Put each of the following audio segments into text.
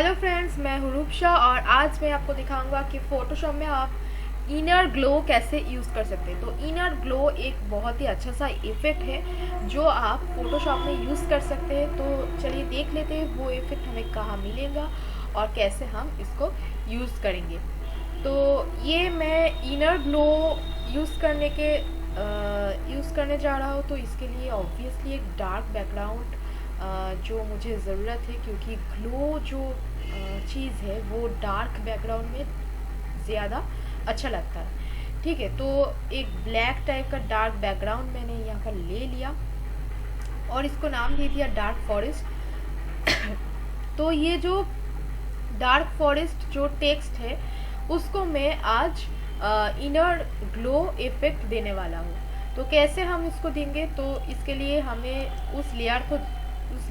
Hello friends, मैं हूँ रूपशा और आज मैं आपको दिखाऊंगा कि फ़ोटोशॉप में आप इनर ग्लो कैसे यूज़ कर सकते हैं। तो इनर ग्लो एक बहुत ही अच्छा सा इफ़ेक्ट है जो आप फ़ोटोशॉप में यूज़ कर सकते हैं। तो चलिए देख लेते हैं वो इफ़ेक्ट हमें कहाँ मिलेगा और कैसे हम इसको यूज़ करेंगे। तो ये मैं इनर ग्लो यूज़ करने जा रहा हूँ। तो इसके लिए ऑब्वियसली एक डार्क बैकग्राउंड जो मुझे ज़रूरत है, क्योंकि ग्लो जो चीज़ है वो डार्क बैकग्राउंड में ज़्यादा अच्छा लगता है। ठीक है, तो एक ब्लैक टाइप का डार्क बैकग्राउंड मैंने यहाँ पर ले लिया और इसको नाम दे दिया डार्क फॉरेस्ट। तो ये जो डार्क फॉरेस्ट जो टेक्स्ट है उसको मैं आज इनर ग्लो इफेक्ट देने वाला हूँ। तो कैसे हम इसको देंगे, तो इसके लिए हमें उस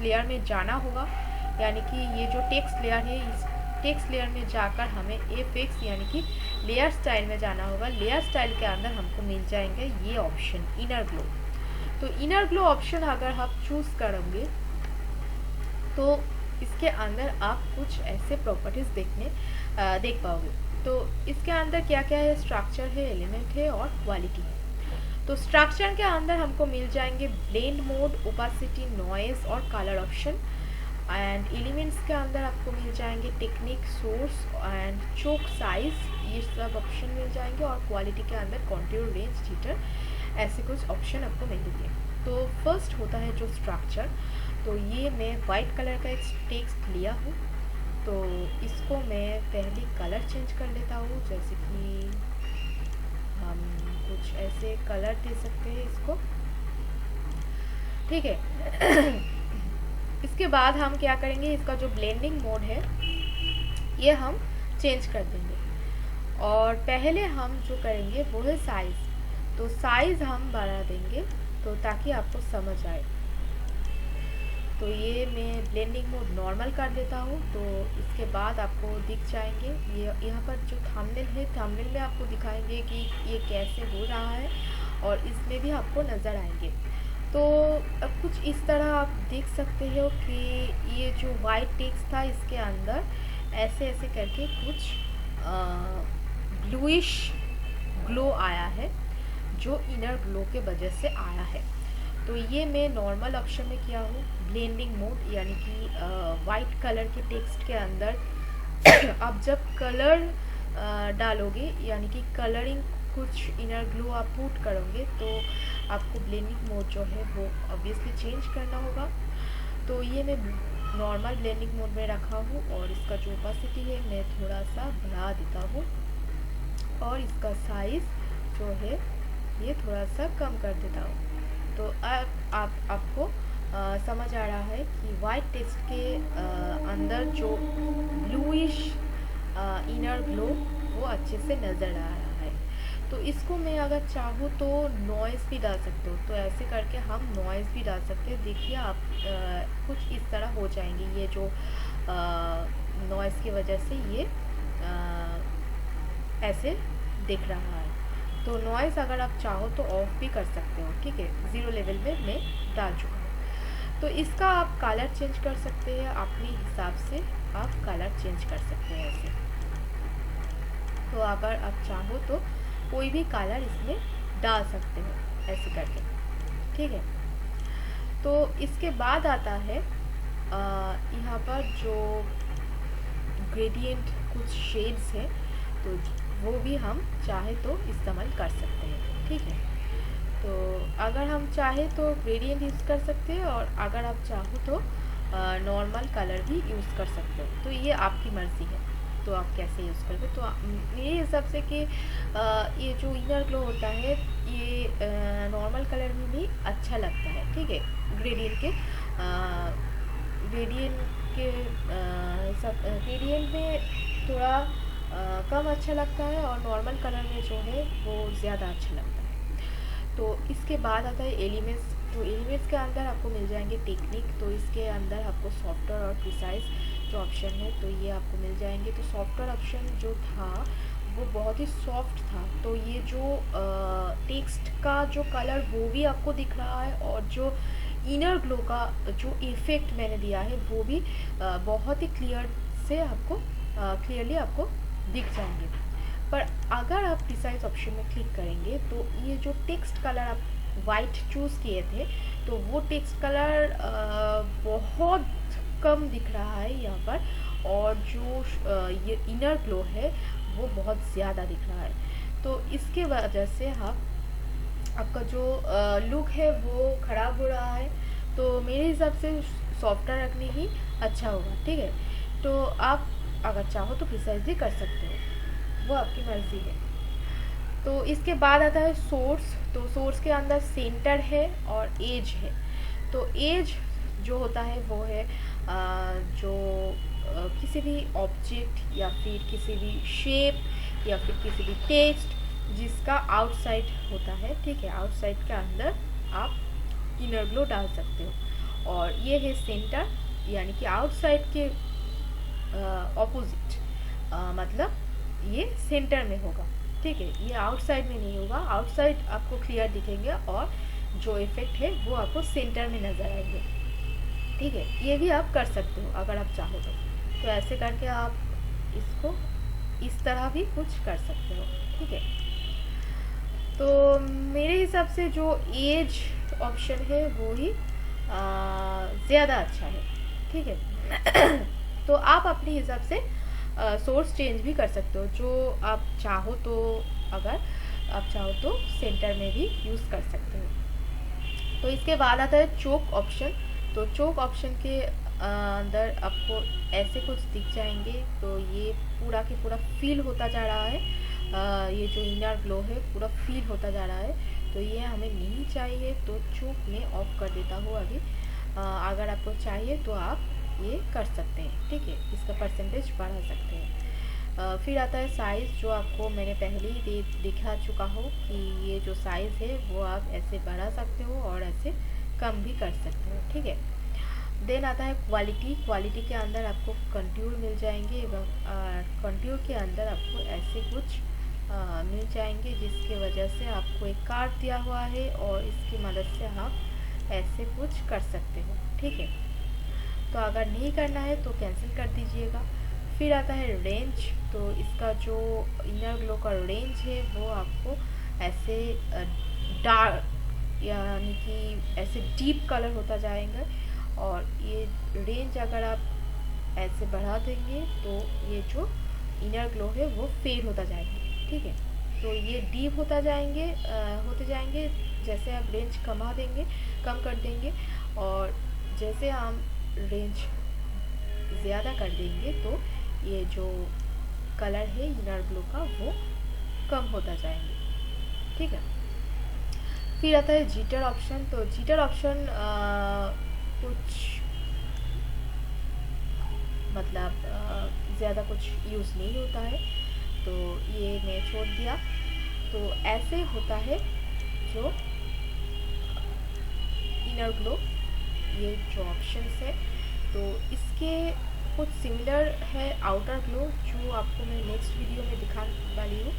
लेयर में जाना होगा, यानी कि ये जो टेक्स्ट लेयर है इस टेक्स्ट लेयर में जाकर हमें एफेक्ट्स यानी कि लेयर स्टाइल में जाना होगा। लेयर स्टाइल के अंदर हमको मिल जाएंगे ये ऑप्शन इनर ग्लो। तो इनर ग्लो ऑप्शन अगर आप चूज़ करेंगे तो इसके अंदर आप कुछ ऐसे प्रॉपर्टीज़ देख पाओगे। तो इसके अंदर क्या क्या है, स्ट्रक्चर है, एलिमेंट है और क्वालिटी है। तो स्ट्रक्चर के अंदर हमको मिल जाएंगे ब्लेंड मोड, ओपासिटी, नॉइज और कलर ऑप्शन। एंड एलिमेंट्स के अंदर आपको मिल जाएंगे technique, source and choke size, ये सब ऑप्शन मिल जाएंगे। और क्वालिटी के अंदर कंटूर, रेंज, जिटर, ऐसे कुछ ऑप्शन आपको मिलेंगे। तो फर्स्ट होता है जो स्ट्रक्चर। तो ये मैं वाइट कलर का एक टेक्स्ट लिया हूँ, तो इसको मैं पहले कलर चेंज कर लेता हूँ। जैसे कि हम कुछ ऐसे कलर दे सकते हैं इसको, ठीक है। इसके बाद हम क्या करेंगे, इसका जो ब्लेंडिंग मोड है ये हम चेंज कर देंगे। और पहले हम जो करेंगे वो है साइज़। तो साइज़ हम बढ़ा देंगे तो ताकि आपको समझ आए। तो ये मैं ब्लेंडिंग मोड नॉर्मल कर देता हूँ। तो इसके बाद आपको दिख जाएंगे ये यहाँ पर जो थंबनेल है, थंबनेल में आपको दिखाएंगे कि ये कैसे हो रहा है और इसमें भी आपको नज़र आएंगे। तो अब कुछ इस तरह आप देख सकते हो कि ये जो वाइट टेक्स्ट था इसके अंदर ऐसे ऐसे करके कुछ ब्लूइश ग्लो आया है, जो इनर ग्लो के वजह से आया है। तो ये मैं नॉर्मल ऑप्शन में किया हूँ, ब्लेंडिंग मोड, यानी कि वाइट कलर के टेक्स्ट के अंदर आप जब कलर डालोगे यानी कि कलरिंग कुछ इनर ग्लो आप पुट करोगे तो आपको ब्लेंडिंग मोड जो है वो ऑब्वियसली चेंज करना होगा। तो ये मैं नॉर्मल ब्लेंडिंग मोड में रखा हूँ और इसका जो ओपेसिटी है मैं थोड़ा सा बढ़ा देता हूँ और इसका साइज़ जो है ये थोड़ा सा कम कर देता हूँ। तो अब आपको समझ आ रहा है कि वाइट टेक्स्ट के अंदर जो ब्लूइश इनर ग्लो वो अच्छे से नज़र आ रहा है। तो इसको मैं अगर चाहूँ तो नॉइज़ भी डाल सकते हो, तो ऐसे करके हम नॉइज़ भी डाल सकते हैं। देखिए आप कुछ इस तरह हो जाएंगे, ये जो नॉइज़ की वजह से ये ऐसे दिख रहा है। तो नॉइज़ अगर आप चाहो तो ऑफ भी कर सकते हो, ठीक है। 0 लेवल में मैं डाल चुका हूँ। तो इसका आप कलर चेंज कर सकते हैं, अपने हिसाब से आप कलर चेंज कर सकते हैं ऐसे। तो अगर आप चाहो तो कोई भी कलर इसमें डाल सकते हो ऐसे करके, ठीक है। तो इसके बाद आता है यहाँ पर जो ग्रेडियंट कुछ शेड्स हैं, तो वो भी हम चाहे तो इस्तेमाल कर सकते हैं, ठीक है। तो अगर हम चाहे तो ग्रेडियंट यूज़ कर सकते हैं और अगर आप चाहो तो नॉर्मल कलर भी यूज़ कर सकते हो। तो ये आपकी मर्ज़ी है, तो आप कैसे यूज़ करोगे। तो मेरे हिसाब से कि ये जो इनर ग्लो होता है ये नॉर्मल कलर में भी अच्छा लगता है, ठीक है। ग्रेडियंट में थोड़ा कम अच्छा लगता है और नॉर्मल कलर में जो है वो ज़्यादा अच्छा लगता है। तो इसके बाद आता है एलिमेंट्स। तो एलिमेंट्स के अंदर आपको मिल जाएंगे टेक्निक। तो इसके अंदर आपको सॉफ्टवेयर और प्रिसाइज जो ऑप्शन है तो ये आपको मिल जाएंगे। तो सॉफ्टवेयर ऑप्शन जो था वो बहुत ही सॉफ्ट था, तो ये जो टेक्स्ट का जो कलर वो भी आपको दिख रहा है और जो इनर ग्लो का जो इफ़ेक्ट मैंने दिया है वो भी बहुत ही क्लियर से आपको क्लियरली आपको दिख जाएंगे। पर अगर आप प्रिसाइज ऑप्शन में क्लिक करेंगे तो ये जो टेक्स्ट कलर आप वाइट चूज़ किए थे, तो वो टेक्स्ट कलर बहुत कम दिख रहा है यहाँ पर, और जो ये इनर ग्लो है वो बहुत ज़्यादा दिख रहा है। तो इसके वजह से आपका जो लुक है वो ख़राब हो रहा है। तो मेरे हिसाब से सॉफ्टर रखने ही अच्छा होगा, ठीक है। तो आप अगर चाहो तो प्रिसाइजली कर सकते हो, वो आपकी मर्ज़ी है। तो इसके बाद आता है सोर्स। तो सोर्स के अंदर सेंटर है और एज है। तो एज जो होता है वो है जो किसी भी ऑब्जेक्ट या फिर किसी भी शेप या फिर किसी भी टेक्स्ट जिसका आउटसाइड होता है, ठीक है, आउटसाइड के अंदर आप इनर ग्लो डाल सकते हो। और ये है सेंटर, यानी कि आउटसाइड के ऑपोजिट, मतलब ये सेंटर में होगा, ठीक है, ये आउटसाइड में नहीं होगा। आउटसाइड आपको क्लियर दिखेंगे और जो इफेक्ट है वो आपको सेंटर में नज़र आएंगे, ठीक है। ये भी आप कर सकते हो अगर आप चाहो तो ऐसे करके आप इसको इस तरह भी कुछ कर सकते हो, ठीक है। तो मेरे हिसाब से जो एज ऑप्शन है वो ही ज़्यादा अच्छा है, ठीक है। तो आप अपने हिसाब से सोर्स चेंज भी कर सकते हो, जो आप चाहो तो, अगर आप चाहो तो सेंटर में भी यूज़ कर सकते हो। तो इसके बाद आता है चोक ऑप्शन। तो चोक ऑप्शन के अंदर आपको ऐसे कुछ दिख जाएंगे। तो ये पूरा के पूरा फील होता जा रहा है, ये जो इनर ग्लो है पूरा फील होता जा रहा है। तो ये हमें नहीं चाहिए, तो चोक में ऑफ कर देता हूँ अभी। अगर आपको चाहिए तो आप ये कर सकते हैं, ठीक है, इसका परसेंटेज बढ़ा सकते हैं। फिर आता है साइज़, जो आपको मैंने पहले ही दिखा चुका हूँ कि ये जो साइज़ है वो आप ऐसे बढ़ा सकते हो और ऐसे कम भी कर सकते हो, ठीक है। देन आता है क्वालिटी। क्वालिटी के अंदर आपको कंटूर मिल जाएंगे एवं कंटूर के अंदर आपको ऐसे कुछ मिल जाएंगे, जिसके वजह से आपको एक कार्ड दिया हुआ है और इसकी मदद से आप ऐसे कुछ कर सकते हो, ठीक है। तो अगर नहीं करना है तो कैंसिल कर दीजिएगा। फिर आता है रेंज। तो इसका जो इनर ग्लो का रेंज है वो आपको ऐसे डार्क, यानी कि ऐसे डीप कलर होता जाएगा, और ये रेंज अगर आप ऐसे बढ़ा देंगे तो ये जो इनर ग्लो है वो फेड होता जाएंगे, ठीक है। तो ये डीप होते जाएंगे जैसे आप रेंज कम कर देंगे, और जैसे हम रेंज ज़्यादा कर देंगे तो ये जो कलर है इनर ग्लो का वो कम होता जाएंगे, ठीक है। फिर आता है जिटर ऑप्शन। तो जिटर ऑप्शन कुछ मतलब ज़्यादा कुछ यूज़ नहीं होता है, तो ये मैं छोड़ दिया। तो ऐसे होता है जो इनर ग्लो, ये जो ऑप्शंस है। तो इसके कुछ सिमिलर है आउटर ग्लो, जो आपको मैं नेक्स्ट वीडियो में दिखाने वाली हूँ,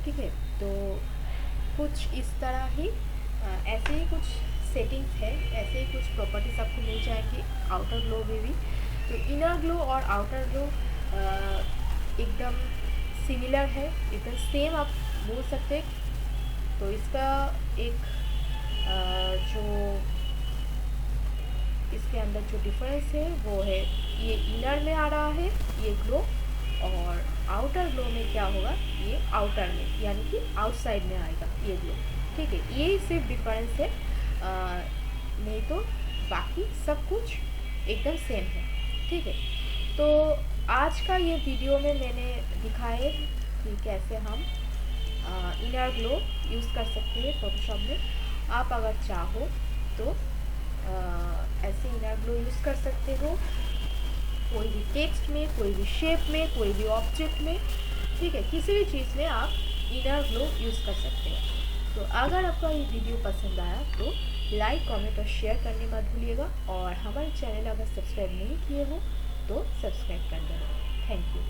ठीक है। तो कुछ इस तरह ही ऐसे ही कुछ सेटिंग्स है, ऐसे ही कुछ प्रॉपर्टीज़ आपको मिल जाएंगी आउटर ग्लो में भी। तो इनर ग्लो और आउटर ग्लो एकदम सिमिलर है, एकदम सेम आप बोल सकते हैं। तो इसका एक जो इसके अंदर जो डिफरेंस है वो है, ये इनर में आ रहा है ये ग्लो, और आउटर ग्लो में क्या होगा, ये आउटर में यानी कि आउटसाइड में आएगा ये ग्लो, ठीक है। ये सिर्फ डिफरेंस है, नहीं तो बाकी सब कुछ एकदम सेम है, ठीक है। तो आज का ये वीडियो में मैंने दिखाए कि कैसे हम इनर ग्लो यूज़ कर सकते हैं फोटोशॉप में। आप अगर चाहो तो ऐसे इनर ग्लो यूज़ कर सकते हो, कोई भी टेक्स्ट में, कोई भी शेप में, कोई भी ऑब्जेक्ट में, ठीक है, किसी भी चीज़ में आप इनर ग्लो यूज़ कर सकते हैं। तो अगर आपका ये वीडियो पसंद आया तो लाइक, कमेंट और शेयर करने मत भूलिएगा, और हमारे चैनल अगर सब्सक्राइब नहीं किए हो तो सब्सक्राइब कर देना। Thank you.